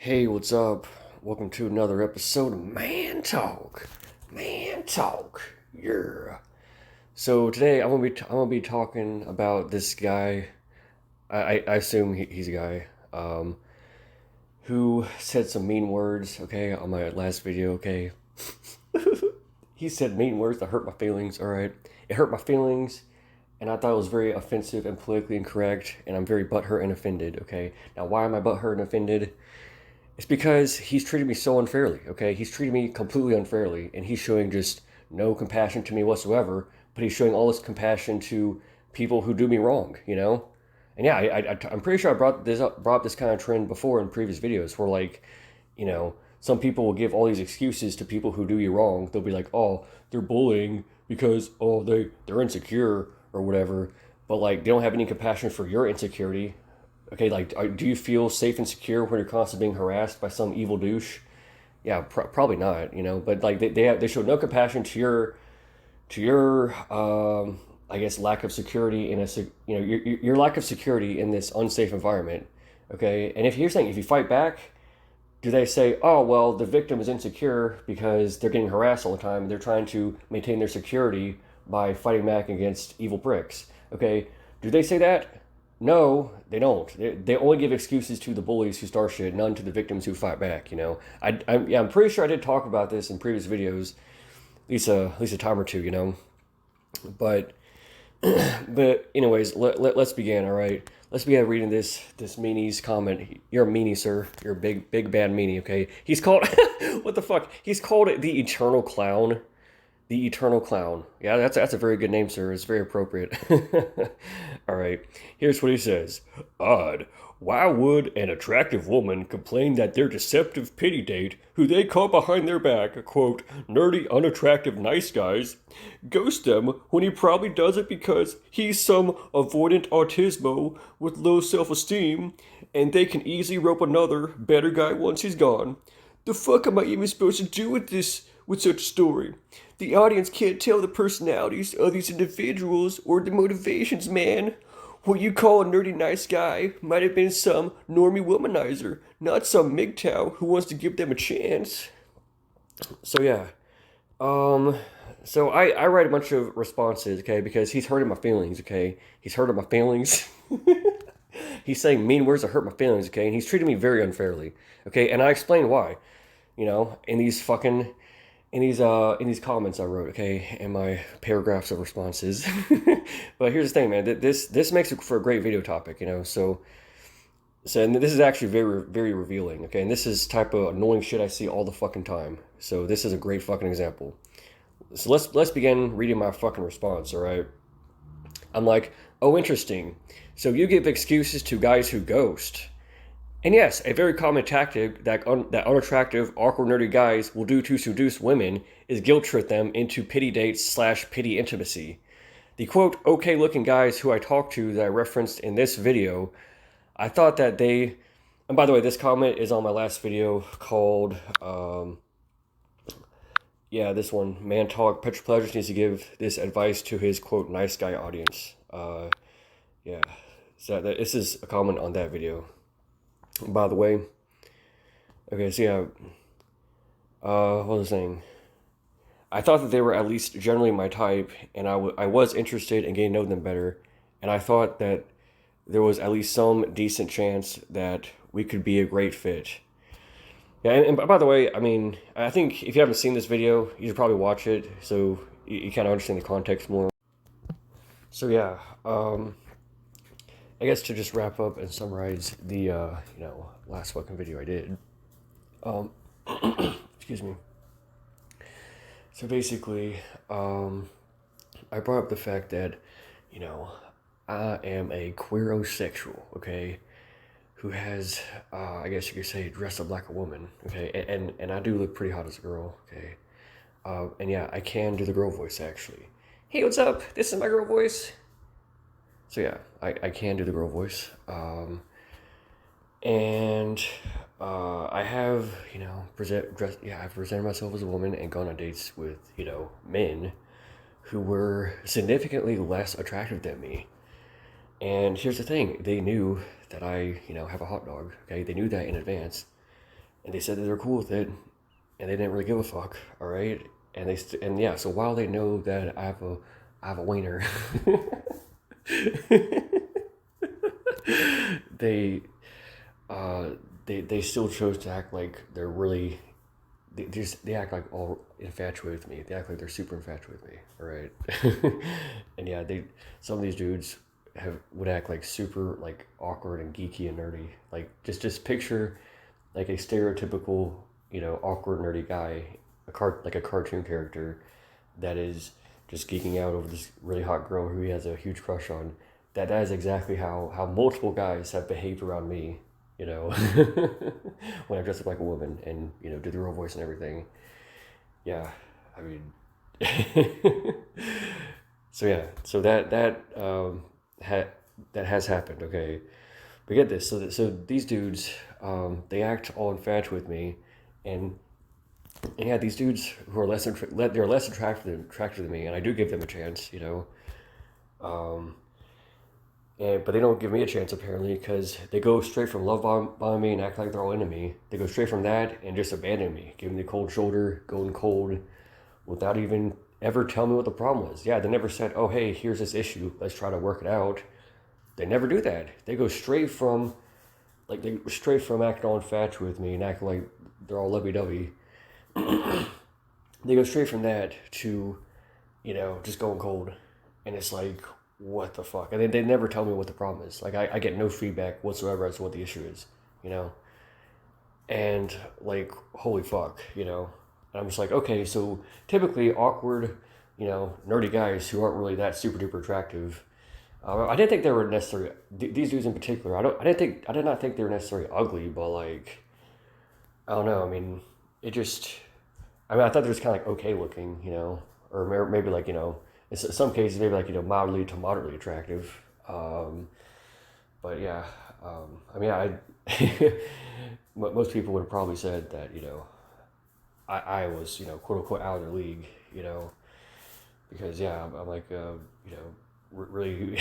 Hey, what's up? Welcome to another episode of Man Talk. Man Talk. Yeah. So today I'm gonna be talking about this guy. I assume he's a guy. Who said some mean words. Okay, on my last video. Okay, he said mean words that hurt my feelings. All right, it hurt my feelings, and I thought it was very offensive and politically incorrect. And I'm very butthurt and offended. Okay, now why am I butthurt and offended? It's because he's treated me so unfairly, okay? He's treated me completely unfairly, and he's showing just no compassion to me whatsoever, but he's showing all this compassion to people who do me wrong, you know? And yeah, I'm pretty sure I brought up this kind of trend before in previous videos where, like, some people will give all these excuses to people who do you wrong. They'll be like, oh, they're bullying because, oh, they're insecure or whatever, but, like, they don't have any compassion for your insecurity. Okay, like, do you feel safe and secure when you're constantly being harassed by some evil douche? Yeah, probably not. But like they show no compassion to your I guess lack of security in your lack of security in this unsafe environment. Okay, and if you're saying if you fight back, do they say, oh well, the victim is insecure because they're getting harassed all the time? They're trying to maintain their security by fighting back against evil pricks. Okay, do they say that? No, they don't. They only give excuses to the bullies who start shit, none to the victims who fight back. I'm pretty sure I did talk about this in previous videos, at least a time or two. But but anyways, let's begin. All right, let's begin reading this meanie's comment. You're a meanie, sir. You're a big bad meanie. Okay, he's called what the fuck? He's called it the Eternal Clown. The Eternal Clown. Yeah, that's a very good name, sir. It's very appropriate. All right, here's what he says. Odd. Why would an attractive woman complain that their deceptive pity date, who they call behind their back, quote, nerdy, unattractive nice guys, ghost them when he probably does it because he's some avoidant autismo with low self-esteem, and they can easily rope another, better guy once he's gone? The fuck am I even supposed to do with such a story? The audience can't tell the personalities of these individuals or the motivations, man. What you call a nerdy nice guy might have been some normie womanizer, not some MGTOW who wants to give them a chance. So yeah, so I write a bunch of responses, okay, because he's hurting my feelings, okay? He's hurting my feelings. He's saying mean words that hurt my feelings, okay? And he's treating me very unfairly, okay? And I explain why, in these comments I wrote, okay, in my paragraphs of responses. But here's the thing, man. This makes it for a great video topic, So and this is actually very revealing, okay. And this is type of annoying shit I see all the fucking time. So this is a great fucking example. So let's begin reading my fucking response. All right. I'm like, oh, interesting. So you give excuses to guys who ghost. And yes, a very common tactic that unattractive, awkward, nerdy guys will do to seduce women is guilt trip them into pity dates / pity intimacy. The quote, okay looking guys who I talked to that I referenced in this video, I thought that they, and by the way, this comment is on my last video called, this one, Man Talk, Petra Pleasures needs to give this advice to his quote, nice guy audience. Yeah, so this is a comment on that video. By the way, okay, so yeah, what was I saying? I thought that they were at least generally my type, and I was interested in getting to know them better, and I thought that there was at least some decent chance that we could be a great fit. Yeah, and by the way, I mean, I think if you haven't seen this video, you should probably watch it so you kind of understand the context more. So yeah, I guess to just wrap up and summarize the last fucking video I did. Excuse me. So basically, I brought up the fact that, I am a queerosexual, okay, who has, I guess you could say, dressed up like a woman, okay, and I do look pretty hot as a girl, okay, and yeah, I can do the girl voice, actually. Hey, what's up? This is my girl voice. So yeah, I can do the girl voice, and I have, I've presented myself as a woman and gone on dates with, men who were significantly less attractive than me. And here's the thing, they knew that I, have a hot dog, okay? They knew that in advance. and they said that they're cool with it, and they didn't really give a fuck. All right, and and yeah. So while they know that I have a wiener, they uh they still chose to act like they're really they act like all infatuated with me. They act like they're super infatuated with me. All right, and yeah, they some of these dudes would act like super like awkward and geeky and nerdy. Like just picture like a stereotypical awkward nerdy guy, like a cartoon character that is just geeking out over this really hot girl who he has a huge crush on. That is exactly how multiple guys have behaved around me, when I dressed up like a woman and did the real voice and everything. Yeah, I mean, so yeah, so that has happened. Okay, but get this. So these dudes, they act all infatuated with me, and yeah, these dudes who are they're less attractive than me, and I do give them a chance, Um, but they don't give me a chance apparently because they go straight from bombing me and act like they're all into me. They go straight from that and just abandon me, give me the cold shoulder, going cold, without even ever telling me what the problem was. Yeah, they never said, "Oh, hey, here's this issue. Let's try to work it out." They never do that. They go straight from acting all infatuated with me and acting like they're all lovey dovey. They go straight from that to, just going cold, and it's like, what the fuck? And they never tell me what the problem is. Like I get no feedback whatsoever as to what the issue is, and like holy fuck, And I'm just like, okay, so typically awkward, nerdy guys who aren't really that super duper attractive. I didn't think they were necessarily these dudes in particular. I did not think they were necessarily ugly, but like, I don't know. I mean, it just. I mean, I thought they were just kind of like okay looking, or maybe like in some cases maybe like mildly to moderately attractive. But yeah, I mean, most people would have probably said that I was quote unquote out of their league, because yeah, I'm like really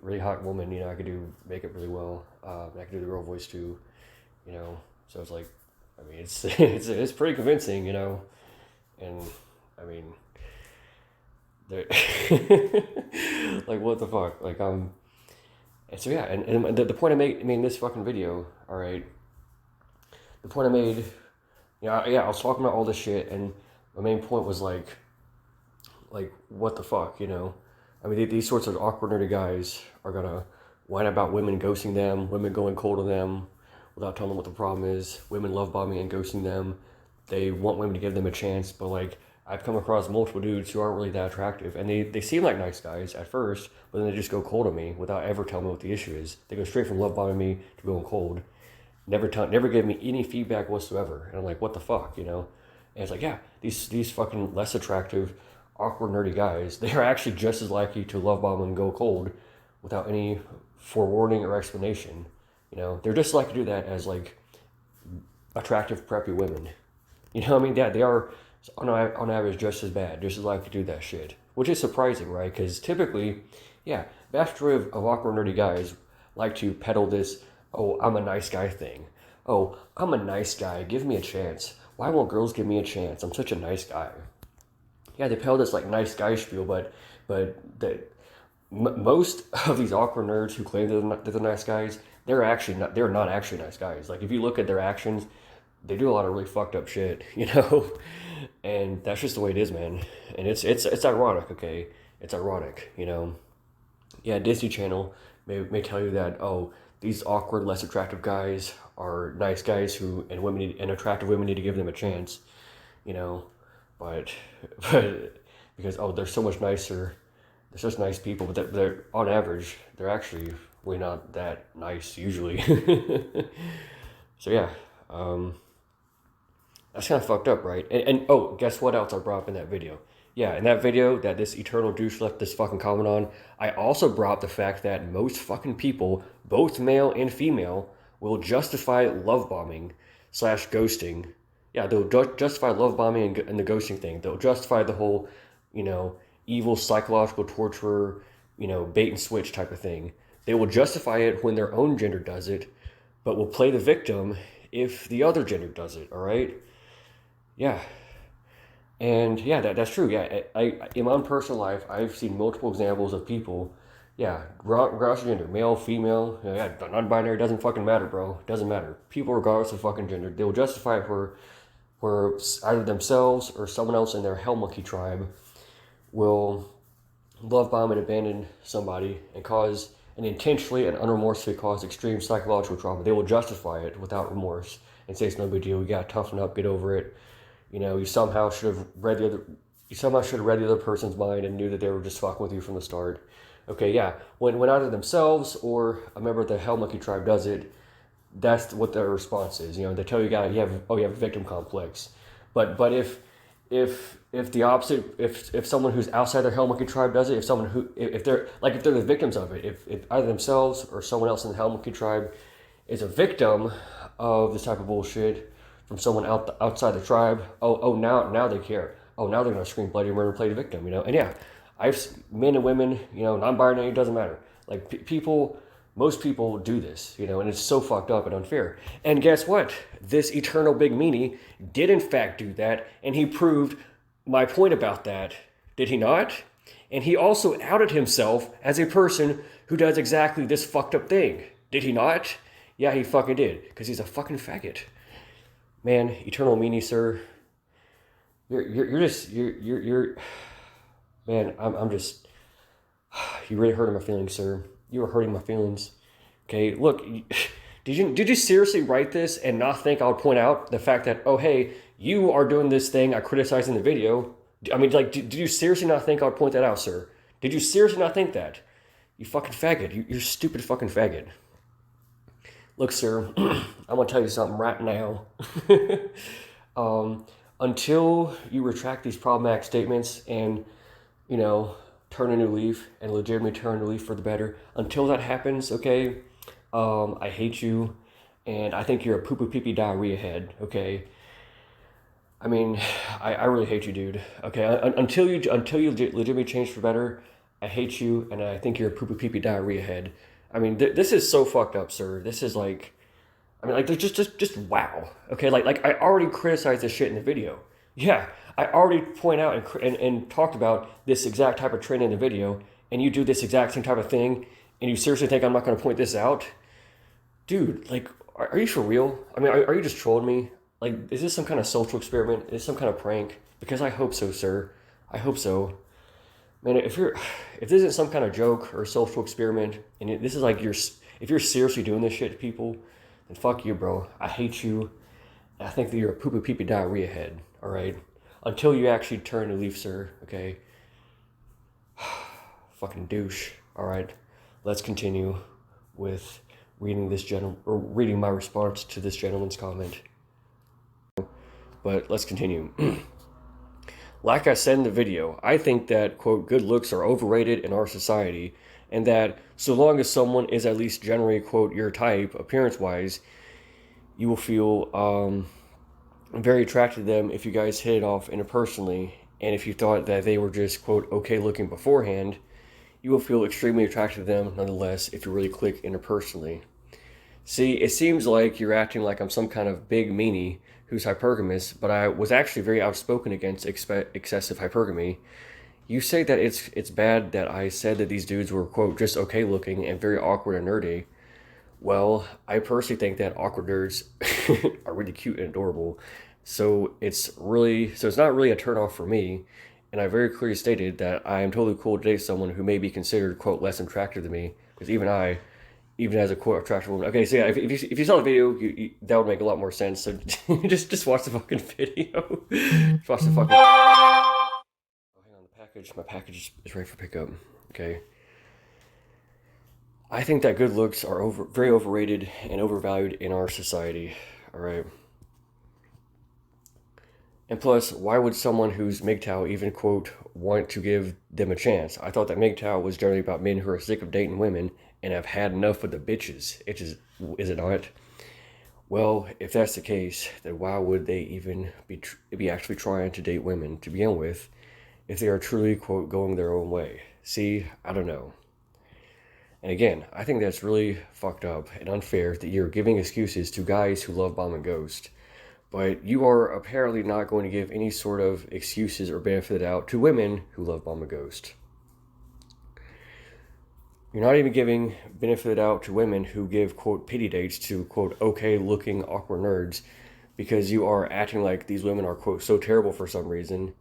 really hot woman, I could do makeup really well, I could do the girl voice too, so it's like, I mean, it's pretty convincing, and I mean, like what the fuck, like and so yeah, and the point I made in this fucking video, all right, the point I made, yeah, I was talking about all this shit, and my main point was like what the fuck, I mean, these sorts of awkward nerdy guys are gonna whine about women ghosting them, women going cold on them, without telling them what the problem is. Women love bombing and ghosting them. They want women to give them a chance, but like I've come across multiple dudes who aren't really that attractive, and they seem like nice guys at first, but then they just go cold on me without ever telling me what the issue is. They go straight from love bombing me to going cold, never give me any feedback whatsoever, and I'm like, what the fuck, And it's like, yeah, these fucking less attractive, awkward, nerdy guys, they are actually just as likely to love bomb and go cold without any forewarning or explanation. They're just like to do that as like attractive, preppy women. I mean, yeah, they are on average just as bad, just as likely to do that shit, which is surprising, right? Because typically, yeah, vast majority of awkward, nerdy guys like to peddle this, oh, I'm a nice guy thing. Oh, I'm a nice guy. Give me a chance. Why won't girls give me a chance? I'm such a nice guy. Yeah, they peddle this like nice guy spiel, but most of these awkward nerds who claim they're nice guys, they're not actually nice guys. Like if you look at their actions, they do a lot of really fucked up shit, and that's just the way it is, man. And it's ironic, okay? It's ironic, Yeah, Disney Channel may tell you that, oh, these awkward, less attractive guys are nice guys and attractive women need to give them a chance, but because they're so much nicer, they're such nice people, but they're on average they're actually really not that nice usually. So yeah, that's kind of fucked up, right? And oh, guess what else I brought up in that video? Yeah, in that video that this eternal douche left this fucking comment on, I also brought up the fact that most fucking people, both male and female, will justify love bombing / ghosting. Yeah, they'll justify love bombing and the ghosting thing. They'll justify the whole, evil psychological torture, bait and switch type of thing. They will justify it when their own gender does it, but will play the victim if the other gender does it, all right? Yeah. And yeah, that's true. Yeah, in my own personal life, I've seen multiple examples of people, yeah, regardless of gender, male, female, yeah, non-binary, doesn't fucking matter, bro. Doesn't matter. People, regardless of fucking gender, they will justify it for either themselves or someone else in their hell monkey tribe will love bomb and abandon somebody and intentionally and unremorsefully cause extreme psychological trauma. They will justify it without remorse and say it's no big deal. You gotta toughen up, get over it. You know, you somehow should have read the other person's mind and knew that they were just fucking with you from the start. Okay, yeah. When either themselves or a member of the Hell Monkey tribe does it, that's what their response is. You know, they tell you you have a victim complex. But if the opposite, if someone who's outside their Hell Monkey tribe does it, if they're the victims of it, if either themselves or someone else in the Hell Monkey tribe is a victim of this type of bullshit from someone outside the tribe, now they care. Oh, now they're gonna scream bloody murder, play the victim, you know. And yeah, men and women, you know, non-binary, it doesn't matter. Like most people do this, you know, and it's so fucked up and unfair. And guess what? This eternal big meanie did in fact do that, and he proved my point about that. Did he not? And he also outed himself as a person who does exactly this fucked up thing. Did he not? Yeah, he fucking did, because he's a fucking faggot. Man, eternal meanie, sir. You're man, I'm just, you really hurting my feelings, sir. You are hurting my feelings. Okay, look, did you seriously write this and not think I would point out the fact that, oh, hey, you are doing this thing I criticized in the video? I mean, like, did you seriously not think I would point that out, sir? Did you seriously not think that? You fucking faggot. You're stupid fucking faggot. Look, sir, I'm going to tell you something right now. Until you retract these problematic statements and, you know, turn a new leaf and legitimately turn a new leaf for the better, until that happens, okay, I hate you, and I think you're a poo-poo pee-pee diarrhea head, okay? I mean, I really hate you, dude, okay? Until you legitimately change for better, I hate you, and I think you're a poo-poo pee-pee diarrhea head. I mean, this is so fucked up, sir. This is like, I mean, like, just wow. Okay, like I already criticized this shit in the video. Yeah, I already point out and talked about this exact type of trend in the video, and you do this exact same type of thing, and you seriously think I'm not going to point this out? Dude, like, are you for real? I mean, are you just trolling me? Like, is this some kind of social experiment? Is this some kind of prank? Because I hope so, sir. I hope so. Man, if this isn't some kind of joke or social experiment, and this is like if you're seriously doing this shit to people, then fuck you, bro. I hate you. I think that you're a poo-poo pee-pee diarrhea head, all right? Until you actually turn a leaf, sir, okay? Fucking douche, all right? Let's continue with reading my response to this gentleman's comment. But let's continue. Like I said in the video, I think that, quote, good looks are overrated in our society, and that so long as someone is at least generally, quote, your type, appearance-wise, you will feel very attracted to them if you guys hit it off interpersonally, and if you thought that they were just, quote, okay looking beforehand, you will feel extremely attracted to them nonetheless if you really click interpersonally. See, it seems like you're acting like I'm some kind of big meanie who's hypergamous, but I was actually very outspoken against excessive hypergamy. You say that it's bad that I said that these dudes were, quote, just okay looking and very awkward and nerdy. Well, I personally think that awkward nerds are really cute and adorable. So it's not really a turnoff for me. And I very clearly stated that I am totally cool to date someone who may be considered, quote, less attractive than me. Because even as a quote attractive woman. Okay, so yeah, if you saw the video, that would make a lot more sense. So just watch the fucking video. Just watch the fucking. Oh, hang on, my package is ready for pickup. Okay. I think that good looks are very overrated and overvalued in our society. All right. And plus, why would someone who's MGTOW even, quote, want to give them a chance? I thought that MGTOW was generally about men who are sick of dating women and have had enough of the bitches. Is it not? Well, if that's the case, then why would they even be actually trying to date women to begin with if they are truly, quote, going their own way? See, I don't know. And again, I think that's really fucked up and unfair that you're giving excuses to guys who love bomb and ghost. But you are apparently not going to give any sort of excuses or benefit out to women who love bomb and ghost. You're not even giving benefit out to women who give, quote, pity dates to, quote, okay looking awkward nerds, because you are acting like these women are, quote, so terrible for some reason,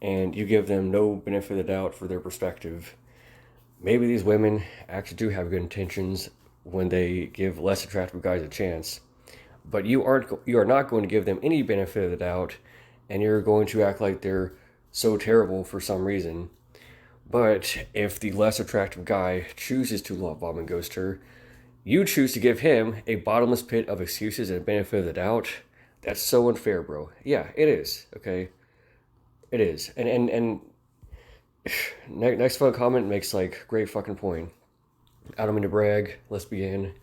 and you give them no benefit of the doubt for their perspective. Maybe these women actually do have good intentions when they give less attractive guys a chance, but you are not going to give them any benefit of the doubt, and you're going to act like they're so terrible for some reason. But if the less attractive guy chooses to love bomb and ghost her, you choose to give him a bottomless pit of excuses and benefit of the doubt. That's so unfair, bro. Yeah, it is. Okay, it is. And next fun comment makes like great fucking point. I don't mean to brag. Let's begin.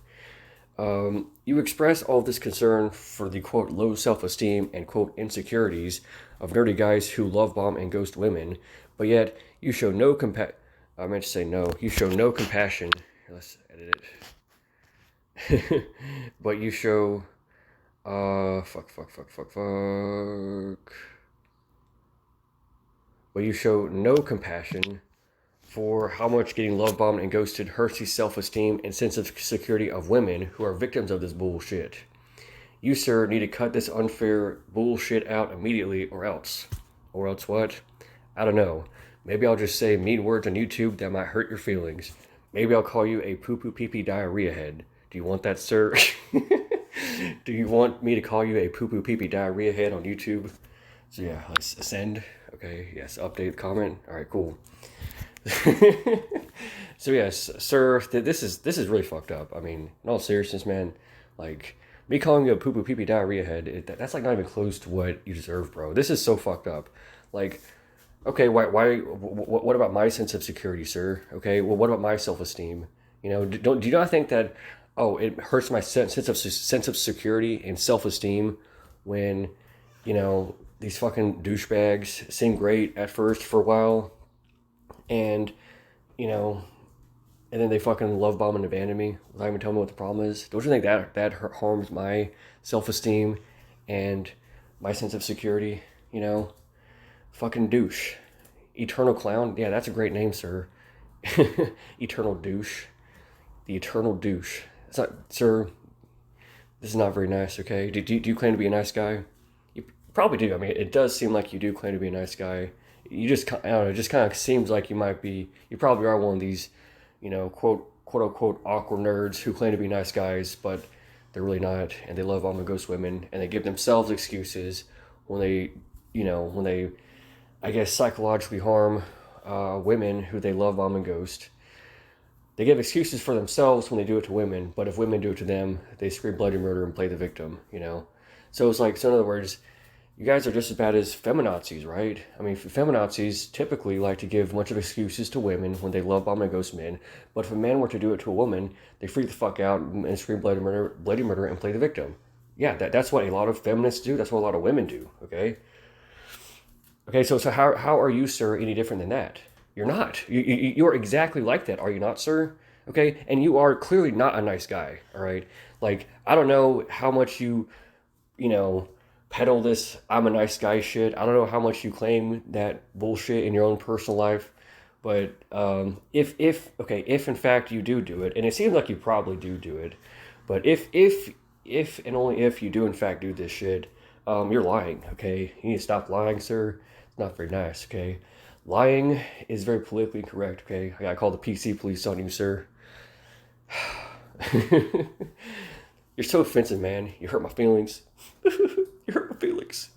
You express all this concern for the quote low self-esteem and quote insecurities of nerdy guys who love bomb and ghost women, but yet you show no I meant to say no. You show no compassion. Let's edit it. But you show But you show no compassion for how much getting love bombed and ghosted hurts the self-esteem and sense of security of women who are victims of this bullshit. You, sir, need to cut this unfair bullshit out immediately, or else. Or else what? I don't know. Maybe I'll just say mean words on YouTube that might hurt your feelings. Maybe I'll call you a poo-poo pee-pee diarrhea head. Do you want that, sir? Do you want me to call you a poo-poo pee-pee diarrhea head on YouTube? So yeah, let's send. Okay, yes, update, comment. All right, cool. So yes, sir, this is really fucked up. I mean, in all seriousness, man, like me calling you a poo poo pee pee diarrhea head, that's like not even close to what you deserve, bro. This is so fucked up. Like, okay, what about my sense of security, sir? Okay, well, what about my self esteem? You know, do you not think that? Oh, it hurts my sense of security and self esteem when, you know, these fucking douchebags seem great at first for a while. And, you know, and then they fucking love bomb and abandon me without even telling me what the problem is. Don't you think that harms my self-esteem and my sense of security, you know? Fucking douche. Eternal clown. Yeah, that's a great name, sir. Eternal douche. The eternal douche. It's not, sir, this is not very nice, okay? Do you claim to be a nice guy? You probably do. I mean, it does seem like you do claim to be a nice guy. You just, I don't know, it just kind of seems like you probably are one of these, you know, quote unquote awkward nerds who claim to be nice guys, but they're really not, and they love bomb and ghost women, and they give themselves excuses when they, I guess, psychologically harm women who they love bomb and ghost. They give excuses for themselves when they do it to women, but if women do it to them, they scream bloody murder and play the victim, you know? So it's like, so in other words, you guys are just as bad as feminazis, right? I mean, feminazis typically like to give a bunch of excuses to women when they love bomb and ghost men, but if a man were to do it to a woman, they freak the fuck out and scream bloody murder and play the victim. Yeah, that's what a lot of feminists do. That's what a lot of women do, okay? Okay, so how are you, sir, any different than that? You're not. You're exactly like that, are you not, sir? Okay, and you are clearly not a nice guy, all right? Like, I don't know how much you know, peddle this I'm a nice guy shit. I don't know how much you claim that bullshit in your own personal life, but if in fact you do it, and it seems like you probably do it, but if and only if you do in fact do this shit, you're lying, okay? You need to stop lying, sir. It's not very nice, okay? Lying is very politically incorrect, okay? I gotta call the PC police on you, sir. You're so offensive, man. You hurt my feelings. You hurt my feelings.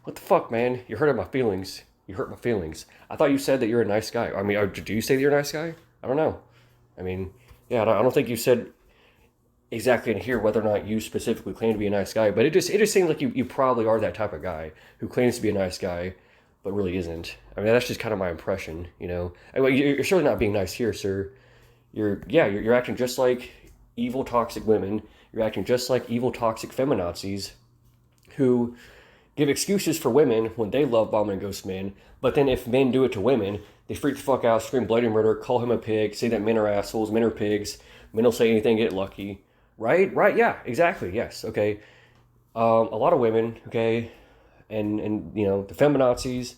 What the fuck, man? You hurt my feelings. You hurt my feelings. I thought you said that you're a nice guy. I mean, do you say that you're a nice guy? I don't know. I mean, yeah, I don't think you said exactly in here whether or not you specifically claim to be a nice guy, but it just seems like you probably are that type of guy who claims to be a nice guy, but really isn't. I mean, that's just kind of my impression, you know? You're surely not being nice here, sir. You're acting just like evil, toxic women. You're acting just like evil, toxic feminazis who give excuses for women when they love bomb and ghost men, but then if men do it to women, They freak the fuck out, scream bloody murder, call him a pig, say that men are assholes, men are pigs, men will say anything, get lucky. Right? Right? Yeah, exactly. Yes. Okay. A lot of women, okay, and you know, the feminazis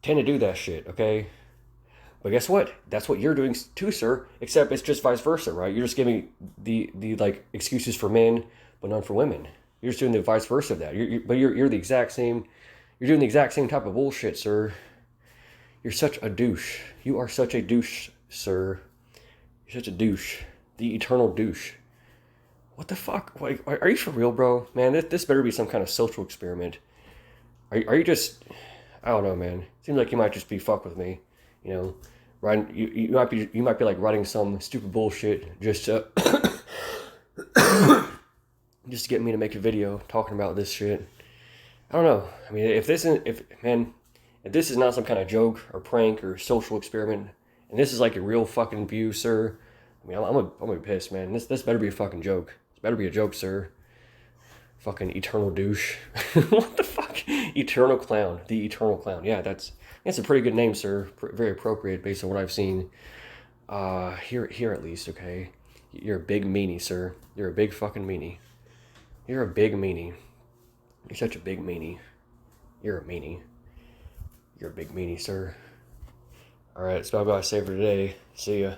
tend to do that shit, okay? But guess what? That's what you're doing too, sir. Except it's just vice versa, right? You're just giving the like excuses for men, but none for women. You're just doing the vice versa of that. You're the exact same. You're doing the exact same type of bullshit, sir. You're such a douche. You are such a douche, sir. You're such a douche. The eternal douche. What the fuck? Like, are you for real, bro? Man, this better be some kind of social experiment. Are you just? I don't know, man. Seems like you might just be fuck with me. You know, writing. You might be like writing some stupid bullshit just to just to get me to make a video talking about this shit. I don't know. I mean, if this is not some kind of joke or prank or social experiment, and this is like a real fucking view, sir. I mean, I'm gonna be pissed, man. This better be a fucking joke. This better be a joke, sir. Fucking eternal douche. What the fuck? Eternal clown. The eternal clown. Yeah, that's a pretty good name, sir. Very appropriate based on what I've seen. Here at least, okay. You're a big meanie, sir. You're a big fucking meanie. You're a big meanie. You're such a big meanie. You're a meanie. You're a big meanie, sir. Alright, that's about what I say for today. See ya.